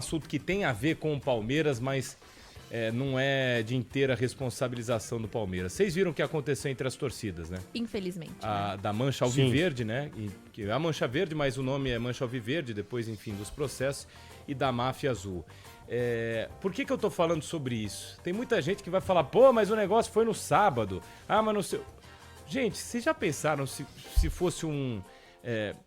assunto que tem a ver com o Palmeiras, mas não é de inteira responsabilização do Palmeiras. Vocês viram o que aconteceu entre as torcidas, né? Infelizmente. Da Mancha Alviverde, né? Que é a Mancha Verde, mas o nome é Mancha Alviverde, depois, enfim, dos processos, e da Máfia Azul. Por que eu tô falando sobre isso? Tem muita gente que vai falar, pô, mas o negócio foi no sábado. Ah, mas não sei... Gente, vocês já pensaram se fosse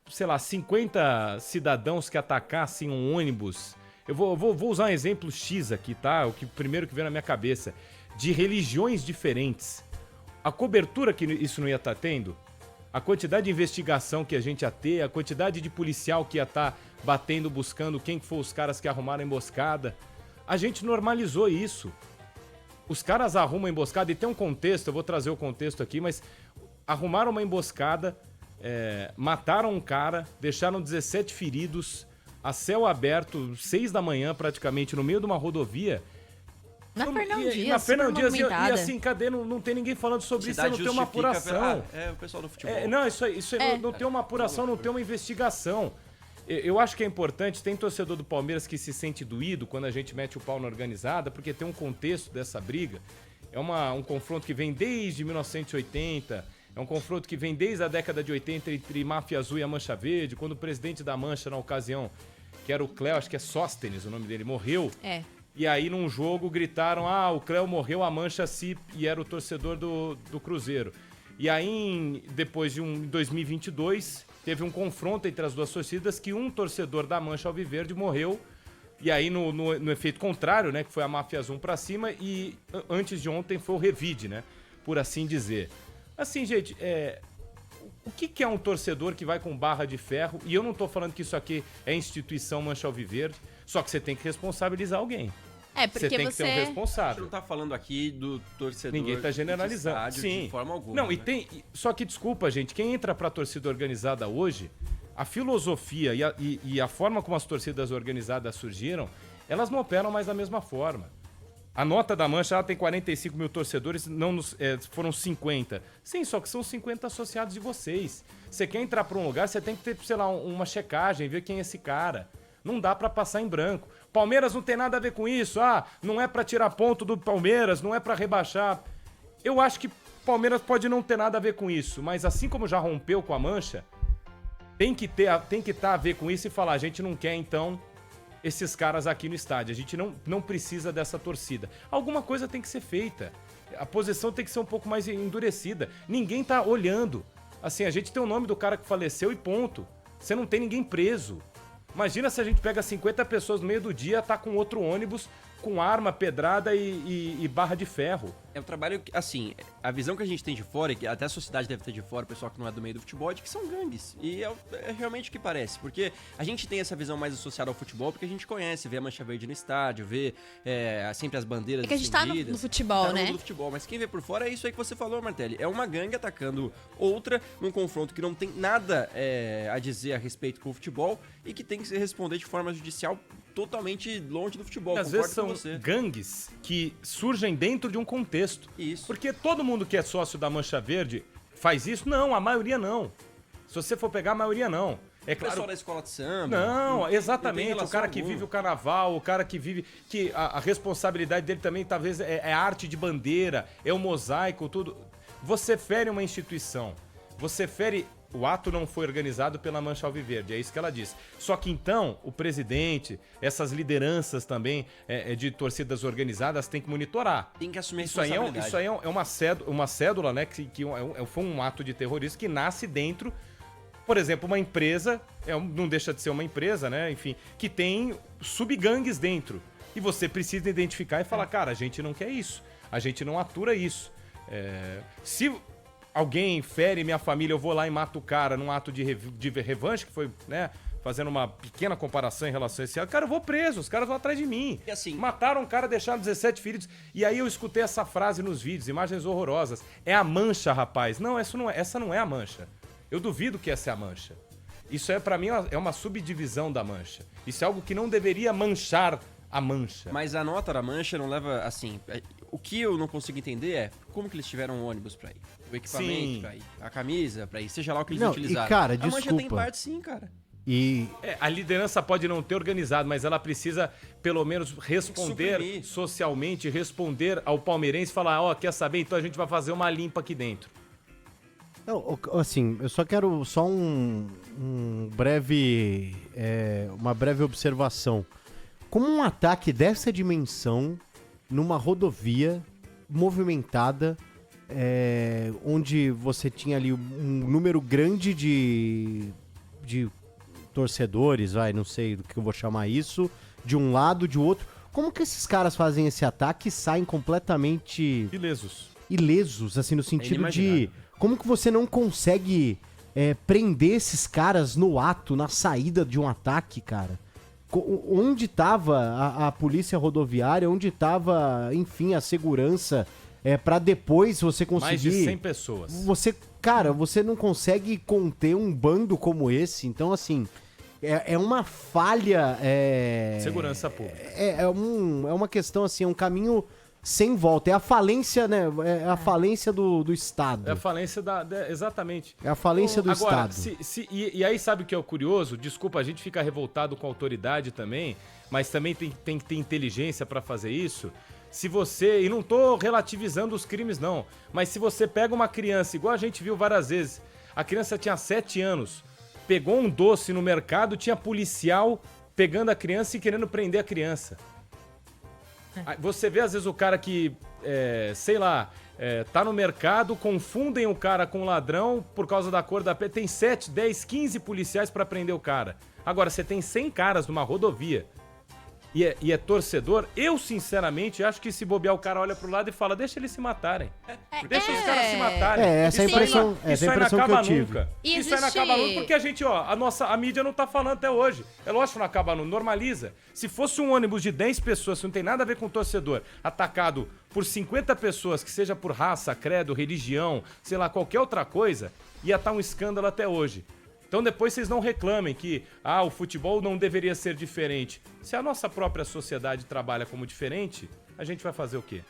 sei lá, 50 cidadãos que atacassem um ônibus? Eu vou usar um exemplo X aqui, tá? O primeiro que veio na minha cabeça. De religiões diferentes. A cobertura que isso não ia estar tendo, a quantidade de investigação que a gente ia ter, a quantidade de policial que ia estar batendo, buscando quem foi os caras que arrumaram a emboscada. A gente normalizou isso. Os caras arrumam a emboscada e tem um contexto, eu vou trazer o contexto aqui, mas arrumaram uma emboscada, mataram um cara, deixaram 17 feridos, a céu aberto, 6 da manhã praticamente, no meio de uma rodovia. Na Fernão Dias, e assim, cadê? Não tem ninguém falando sobre isso, não tem uma apuração. O pessoal do futebol. Não, isso aí não tem uma apuração, não tem uma investigação. Eu acho que é importante, tem torcedor do Palmeiras que se sente doído quando a gente mete o pau na organizada, porque tem um contexto dessa briga. É um confronto que vem desde 1980, é um confronto que vem desde a década de 80 entre Máfia Azul e a Mancha Verde, quando o presidente da Mancha, na ocasião, que era o Cléo, acho que é Sóstenes o nome dele, morreu. E aí, num jogo, gritaram, o Cléo morreu, a Mancha se... E era o torcedor do Cruzeiro. E aí, depois de 2022, teve um confronto entre as duas torcidas que um torcedor da Mancha Alviverde morreu. E aí, no efeito contrário, né, que foi a Máfia Azul pra cima. E antes de ontem foi o revide, né, por assim dizer. Assim, gente, o que é um torcedor que vai com barra de ferro? E eu não tô falando que isso aqui é instituição Mancha Alviverde, só que você tem que responsabilizar alguém. Porque você tem que ter um A gente responsável. não tá falando aqui do torcedor. Ninguém tá generalizando. De estádio, Sim. de forma alguma. Não, né? Só que, desculpa, gente, quem entra pra torcida organizada hoje, a filosofia e a forma como as torcidas organizadas surgiram, elas não operam mais da mesma forma. A nota da Mancha, ela tem 45 mil torcedores, foram 50. Sim, só que são 50 associados de vocês. Você quer entrar pra um lugar, você tem que ter, sei lá, uma checagem, ver quem é esse cara. Não dá pra passar em branco. Palmeiras não tem nada a ver com isso. Não é pra tirar ponto do Palmeiras, não é pra rebaixar. Eu acho que Palmeiras pode não ter nada a ver com isso, mas assim como já rompeu com a Mancha, tem que estar a ver com isso e falar, a gente não quer então esses caras aqui no estádio. A gente não precisa dessa torcida. Alguma coisa tem que ser feita. A posição tem que ser um pouco mais endurecida. Ninguém tá olhando. Assim, a gente tem o nome do cara que faleceu e ponto. Você não tem ninguém preso. Imagina se a gente pega 50 pessoas no meio do dia, tá com outro ônibus, com arma, pedrada e barra de ferro. É um trabalho, assim, a visão que a gente tem de fora, e que até a sociedade deve ter de fora, o pessoal que não é do meio do futebol, é de que são gangues. E é realmente o que parece. Porque a gente tem essa visão mais associada ao futebol, porque a gente conhece, vê a Mancha Verde no estádio, vê sempre as bandeiras. É que a gente tá no futebol, né? No futebol, mas quem vê por fora é isso aí que você falou, Martelli. É uma gangue atacando outra num confronto que não tem nada a dizer a respeito com o futebol e que tem que se responder de forma judicial totalmente longe do futebol. Às vezes são gangues que surgem dentro de um contexto. Isso. Porque todo mundo que é sócio da Mancha Verde faz isso? Não, a maioria não. Se você for pegar, a maioria não. É claro. O pessoal da escola de samba. Não, exatamente. Não o cara que vive o carnaval, o cara que vive... que a responsabilidade dele também, talvez, é arte de bandeira, é o mosaico, tudo. Você fere uma instituição. Você fere... O ato não foi organizado pela Mancha Alviverde, é isso que ela disse. Só que então, o presidente, essas lideranças também de torcidas organizadas têm que monitorar. Tem que assumir isso aí é uma cédula, né? Que foi um ato de terrorismo que nasce dentro, por exemplo, uma empresa, não deixa de ser uma empresa, né? Enfim, que tem subgangues dentro. E você precisa identificar e falar, cara, a gente não quer isso, a gente não atura isso. Se alguém fere minha família, eu vou lá e mato o cara num ato de revanche, que foi, né, fazendo uma pequena comparação em relação a esse ato. Cara, eu vou preso, os caras vão atrás de mim. E assim, mataram um cara, deixaram 17 feridos. E aí eu escutei essa frase nos vídeos, imagens horrorosas. É a Mancha, rapaz. Não, essa não é a Mancha. Eu duvido que essa é a Mancha. Isso pra mim, é uma subdivisão da Mancha. Isso é algo que não deveria manchar a Mancha. Mas a nota da Mancha não leva, assim... O que eu não consigo entender é como que eles tiveram um ônibus pra ir. O equipamento pra ir. A camisa pra ir. Seja lá o que eles utilizaram. E cara, a desculpa. Mancha tem parte sim, cara. E A liderança pode não ter organizado, mas ela precisa, pelo menos, responder suprimir. socialmente, responder ao palmeirense e falar, ó, quer saber? Então a gente vai fazer uma limpa aqui dentro. não, assim, eu só quero uma breve observação. Como um ataque dessa dimensão numa rodovia movimentada, onde você tinha ali um número grande de torcedores, não sei do que eu vou chamar isso, de um lado, de outro. Como que esses caras fazem esse ataque e saem completamente ilesos, assim, no sentido de... inimaginável. Como que você não consegue prender esses caras no ato, na saída de um ataque, cara? Onde tava a polícia rodoviária? Onde tava, enfim, a segurança pra depois você conseguir... Mais de 100 pessoas. Você não consegue conter um bando como esse. Então, assim, é uma falha... Segurança pública. É uma questão, assim, é um caminho sem volta. É a falência, né? É a falência do Estado. É a falência exatamente. É a falência do Agora, Estado. E aí sabe o que é o curioso? Desculpa, a gente fica revoltado com a autoridade também, mas também tem que ter inteligência pra fazer isso. Se você, e não tô relativizando os crimes não, mas se você pega uma criança, igual a gente viu várias vezes, a criança tinha 7 anos, pegou um doce no mercado, tinha policial pegando a criança e querendo prender a criança. Você vê às vezes o cara que, tá no mercado, confundem o cara com o ladrão por causa da cor da pele, tem 7, 10, 15 policiais pra prender o cara. Agora, você tem 100 caras numa rodovia e é torcedor, eu sinceramente acho que se bobear o cara olha pro lado e fala, deixa eles se matarem. Deixa os caras se matarem. Essa é a impressão, Isso aí não que acaba eu tive. nunca. Isso aí não acaba nunca porque a gente, a mídia não tá falando até hoje. É lógico que não acaba nunca, normaliza. Se fosse um ônibus de 10 pessoas, que não tem nada a ver com o torcedor, atacado por 50 pessoas, que seja por raça, credo, religião, sei lá, qualquer outra coisa, ia estar um escândalo até hoje. Então depois vocês não reclamem que o futebol não deveria ser diferente. Se a nossa própria sociedade trabalha como diferente, a gente vai fazer o quê?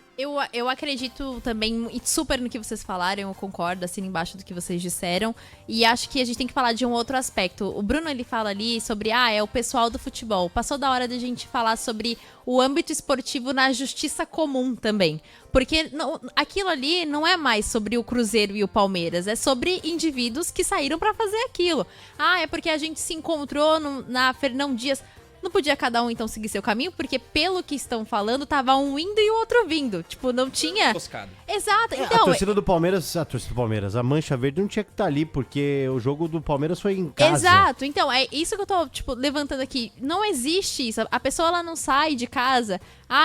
Eu acredito também super no que vocês falaram, eu concordo, assino embaixo do que vocês disseram. E acho que a gente tem que falar de um outro aspecto. O Bruno, ele fala ali sobre, é o pessoal do futebol. Passou da hora da gente falar sobre o âmbito esportivo na justiça comum também. Porque aquilo ali não é mais sobre o Cruzeiro e o Palmeiras, é sobre indivíduos que saíram pra fazer aquilo. É porque a gente se encontrou na Fernão Dias. Não podia cada um, então, seguir seu caminho? Porque, pelo que estão falando, tava um indo e o outro vindo. Tipo, não tinha... Toscado. Exato. A Então, torcida do Palmeiras, a Mancha Verde não tinha que estar ali, porque o jogo do Palmeiras foi em casa. exato. Então, é isso que eu tô, levantando aqui. Não existe isso. A pessoa, ela não sai de casa...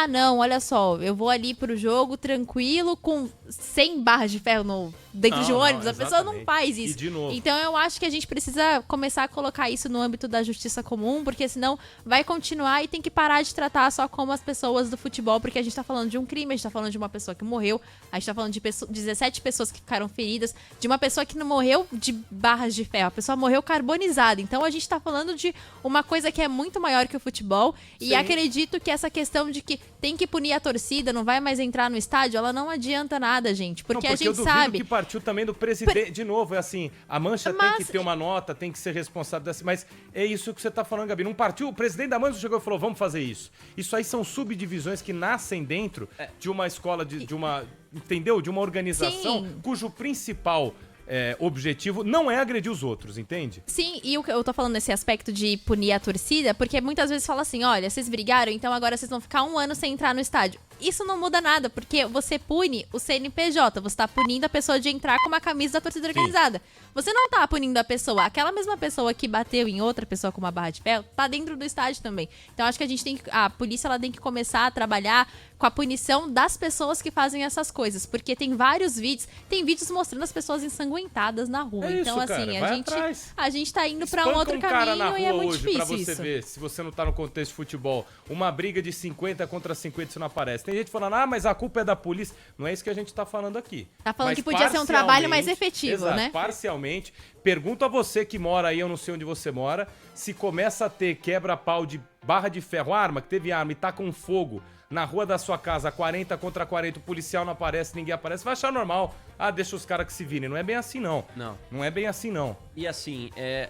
não, olha só, eu vou ali pro jogo tranquilo com 100 barras de ferro dentro de um ônibus. A pessoa não faz isso. E de novo. Então eu acho que a gente precisa começar a colocar isso no âmbito da justiça comum, porque senão vai continuar e tem que parar de tratar só como as pessoas do futebol, porque a gente tá falando de um crime, a gente tá falando de uma pessoa que morreu, a gente tá falando de 17 pessoas que ficaram feridas, de uma pessoa que não morreu de barras de ferro, a pessoa morreu carbonizada. Então a gente tá falando de uma coisa que é muito maior que o futebol. E acredito que essa questão de que tem que punir a torcida, não vai mais entrar no estádio, ela não adianta nada, gente. Porque a gente eu duvido sabe... que partiu também do presidente. De novo, é assim, a Mancha tem que ter uma nota, tem que ser responsável dessa. Mas é isso que você tá falando, Gabi. Não partiu, o presidente da Mancha chegou e falou, vamos fazer isso. Isso aí são subdivisões que nascem dentro de uma escola, de uma... Entendeu? De uma organização cujo principal... objetivo não é agredir os outros, entende? Sim, e eu tô falando nesse aspecto de punir a torcida, porque muitas vezes fala assim, olha, vocês brigaram, então agora vocês vão ficar 1 ano sem entrar no estádio. Isso não muda nada, porque você pune o CNPJ, você tá punindo a pessoa de entrar com uma camisa da torcida organizada. Você não tá punindo a pessoa, aquela mesma pessoa que bateu em outra pessoa com uma barra de ferro, tá dentro do estádio também. Então acho que a polícia ela tem que começar a trabalhar com a punição das pessoas que fazem essas coisas, porque tem vários vídeos mostrando as pessoas ensanguentadas na rua. Então cara, assim, a gente tá indo pra um Espanca outro cara na caminho rua e é muito hoje difícil pra você isso. ver, se você não tá no contexto de futebol, uma briga de 50 contra 50 isso não aparece. Tem gente falando, mas a culpa é da polícia. Não é isso que a gente tá falando aqui. Tá falando Mas que podia ser um trabalho mais parcialmente, efetivo, exato, né? Parcialmente. Pergunto a você que mora aí, eu não sei onde você mora, se começa a ter quebra-pau de barra de ferro, arma, que teve arma e tá com fogo na rua da sua casa, 40 contra 40, o policial não aparece, ninguém aparece, vai achar normal. Deixa os caras que se virem. Não é bem assim, não. Não. Não é bem assim, não. E assim,